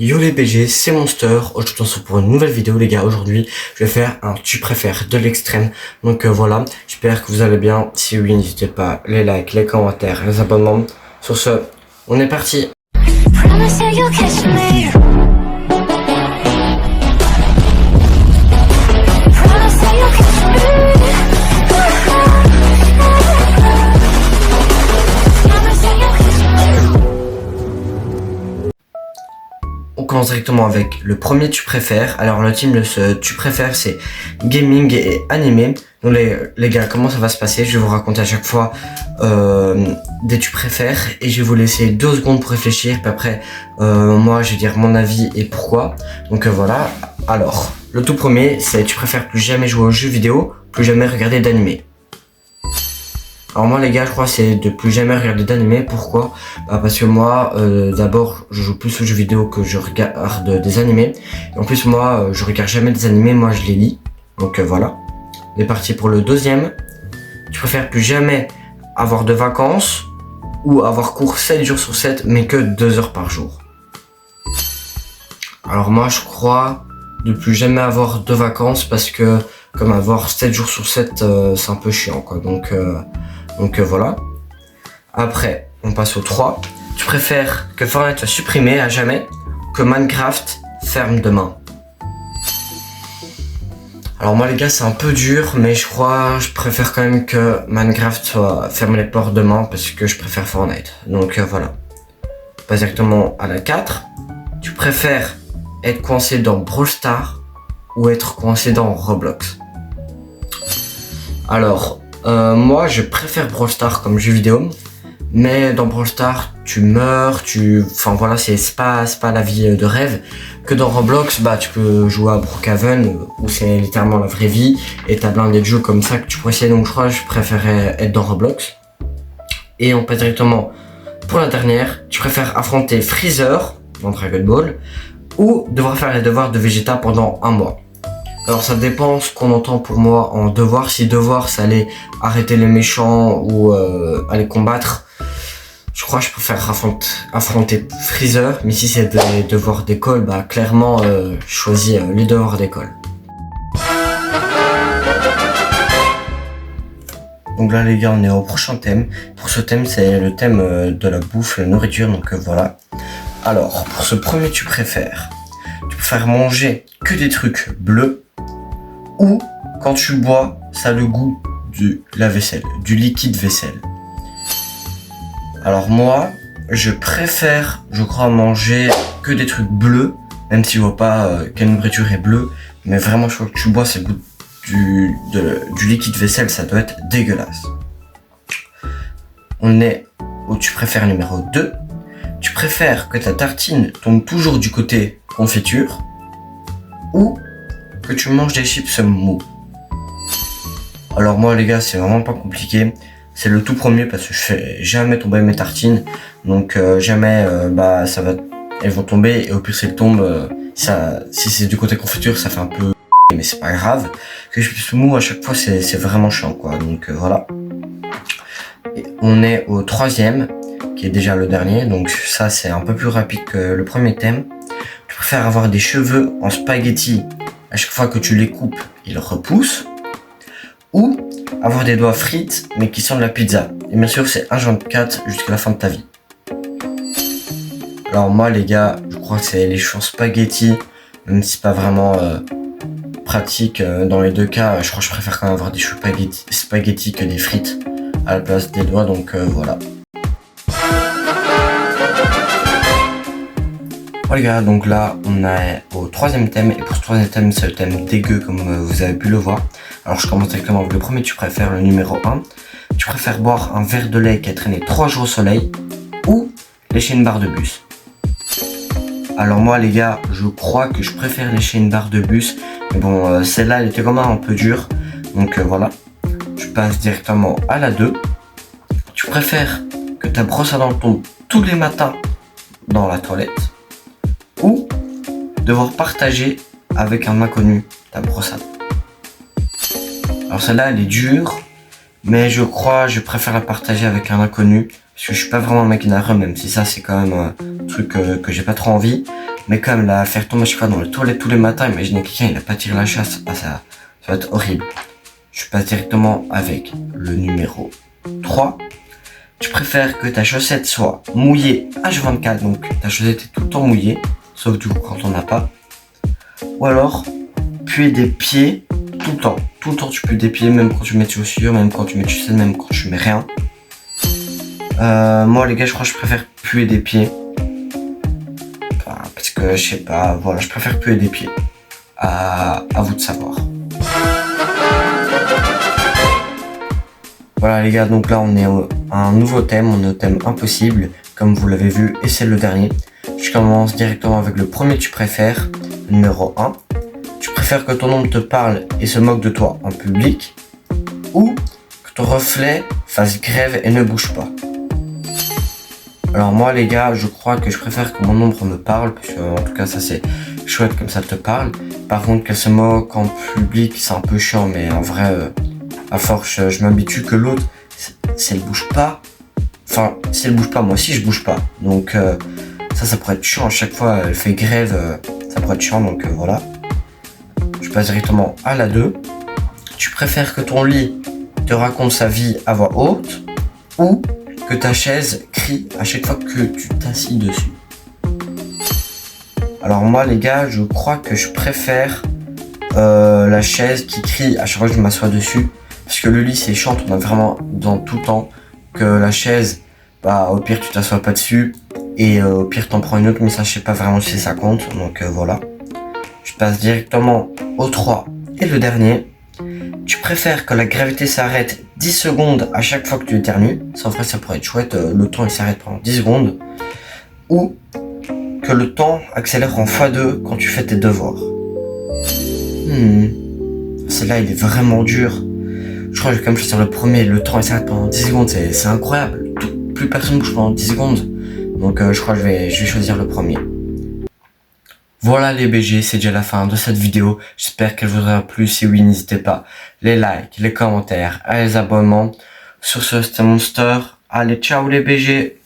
Yo les BG, c'est Monster. Aujourd'hui on se retrouve pour une nouvelle vidéo les gars. Aujourd'hui je vais faire un tu préfères de l'extrême. Donc voilà, j'espère que vous allez bien. Si oui, n'hésitez pas les likes, les commentaires, les abonnements. Sur ce, on est parti. On commence directement avec le premier tu préfères. Alors le team de ce tu préfères c'est gaming et animé. Donc les gars, comment ça va se passer? Je vais vous raconter à chaque fois des tu préfères et je vais vous laisser 2 secondes pour réfléchir. Puis après moi je vais dire mon avis et pourquoi. Donc voilà. Alors le tout premier c'est tu préfères plus jamais jouer aux jeux vidéo, plus jamais regarder d'animé. Alors moi les gars, je crois que c'est de plus jamais regarder d'animé. Pourquoi? Parce que moi d'abord je joue plus aux jeux vidéo que je regarde des animés. Et en plus moi je regarde jamais des animés, moi je les lis. Donc voilà. On est parti pour le deuxième. Tu préfères plus jamais avoir de vacances ou avoir cours 7 jours sur 7 mais que 2 heures par jour? Alors moi je crois de plus jamais avoir de vacances parce que comme avoir 7 jours sur 7 c'est un peu chiant quoi. Donc voilà. Après, on passe au 3. Tu préfères que Fortnite soit supprimé à jamais que Minecraft ferme demain? Alors moi les gars, c'est un peu dur, mais je préfère quand même que Minecraft soit ferme les portes demain parce que je préfère Fortnite. Donc voilà. On passe directement à la 4. Tu préfères être coincé dans Brawl Stars ou être coincé dans Roblox? Alors, moi je préfère Brawl Stars comme jeu vidéo, mais dans Brawl Stars tu meurs, enfin voilà, c'est pas la vie de rêve. Que dans Roblox, tu peux jouer à Brookhaven où c'est littéralement la vraie vie et t'as plein de jeux comme ça que tu peux essayer. Donc je crois que je préférais être dans Roblox. Et on passe directement pour la dernière. Tu préfères affronter Freezer dans Dragon Ball ou devoir faire les devoirs de Vegeta pendant 1 mois? Alors ça dépend ce qu'on entend pour moi en devoir. Si devoir ça allait arrêter les méchants ou aller combattre, je crois que je préfère affronter Freezer. Mais si c'est des devoirs d'école, clairement je choisis les devoirs d'école. Donc là les gars, on est au prochain thème. Pour ce thème c'est le thème de la bouffe, la nourriture, donc voilà. Alors pour ce premier tu préfères manger que des trucs bleus ou quand tu bois ça a le goût de la vaisselle, du liquide vaisselle? Alors moi je préfère, je crois, manger que des trucs bleus, même si je vois pas quelle nourriture est bleue, mais vraiment je crois que tu bois c'est le goût du liquide vaisselle, ça doit être dégueulasse. On est au tu préfères numéro 2. Tu préfères que ta tartine tombe toujours du côté confiture ou que tu manges des chips mous? Alors moi les gars, c'est vraiment pas compliqué. C'est le tout premier parce que je fais jamais tomber mes tartines. Donc jamais elles vont tomber et au pire si elles tombent, si c'est du côté confiture ça fait un peu mais c'est pas grave. Que chips mous à chaque fois c'est vraiment chiant quoi. Donc voilà. Et on est au troisième qui est déjà le dernier, donc ça c'est un peu plus rapide que le premier thème. Tu préfères avoir des cheveux en spaghetti à chaque fois que tu les coupes, ils repoussent, ou avoir des doigts frites mais qui sont de la pizza? Et bien sûr c'est H24 jusqu'à la fin de ta vie. Alors moi les gars, je crois que c'est les cheveux en spaghetti, même si c'est pas vraiment pratique dans les deux cas. Je crois que je préfère quand même avoir des cheveux spaghetti que des frites à la place des doigts, donc voilà. Bon les gars, donc là on est au troisième thème, et pour ce troisième thème c'est le thème dégueu comme vous avez pu le voir. Alors je commence directement avec le premier tu préfères, le numéro 1. Tu préfères boire un verre de lait qui a traîné 3 jours au soleil ou lécher une barre de bus? Alors moi les gars, je crois que je préfère lécher une barre de bus, mais bon celle-là elle était quand même un peu dure, donc voilà. Je passe directement à la 2. Tu préfères que ta brosse à dents tombe tous les matins dans la toilette ou devoir partager avec un inconnu ta brosse à dents? Alors celle-là elle est dure, mais je crois je préfère la partager avec un inconnu parce que je suis pas vraiment un mec narreux, même si ça c'est quand même un truc que j'ai pas trop envie. Mais comme la faire tomber, je sais pas, dans les toilettes tous les matins, imaginez quelqu'un, il a pas tiré la chasse. Ah, ça va être horrible. Je passe directement avec le numéro 3. Tu préfères que ta chaussette soit mouillée H24, donc ta chaussette est tout le temps mouillée, sauf du coup quand on n'a pas. Ou alors, puer des pieds tout le temps. Tout le temps tu pues des pieds, même quand tu mets tes chaussures, même quand tu mets tes chaussettes, même quand tu mets rien. Moi les gars, je crois que je préfère puer des pieds. Enfin, parce que je sais pas, voilà, je préfère puer des pieds. À vous de savoir. Voilà les gars, donc là on est à un nouveau thème, on est au thème impossible, comme vous l'avez vu, et c'est le dernier. Je commence directement avec le premier tu préfères, numéro 1. Tu préfères que ton ombre te parle et se moque de toi en public, ou que ton reflet fasse grève et ne bouge pas? Alors moi les gars, je crois que je préfère que mon ombre me parle, parce que en tout cas ça c'est chouette comme ça te parle. Par contre qu'elle se moque en public, c'est un peu chiant, mais en vrai, à force je m'habitue que l'autre, si elle bouge pas, enfin si elle bouge pas, moi aussi je bouge pas. Donc ça pourrait être chiant, à chaque fois elle fait grève, ça pourrait être chiant, donc voilà. Je passe directement à la 2. Tu préfères que ton lit te raconte sa vie à voix haute, ou que ta chaise crie à chaque fois que tu t'assis dessus? Alors moi les gars, je crois que je préfère la chaise qui crie à chaque fois que je m'assois dessus, parce que le lit c'est chiant, on a vraiment dans tout le temps, que la chaise, bah au pire tu t'assois pas dessus, et au pire t'en prends une autre, mais ça je sais pas vraiment si ça compte, donc voilà. Je passe directement au 3 et le dernier. Tu préfères que la gravité s'arrête 10 secondes à chaque fois que tu éternues, ça en vrai ça pourrait être chouette, le temps il s'arrête pendant 10 secondes, ou que le temps accélère en x2 quand tu fais tes devoirs? Celle-là il est vraiment dur. Je crois que je vais quand même choisir le premier, le temps il s'arrête pendant 10 secondes, c'est incroyable, plus personne bouge pendant 10 secondes, donc je crois que je vais choisir le premier. Voilà les BG, c'est déjà la fin de cette vidéo, j'espère qu'elle vous aura plu. Si oui, n'hésitez pas, les likes, les commentaires, les abonnements. Sur ce, c'était Monster, allez ciao les BG.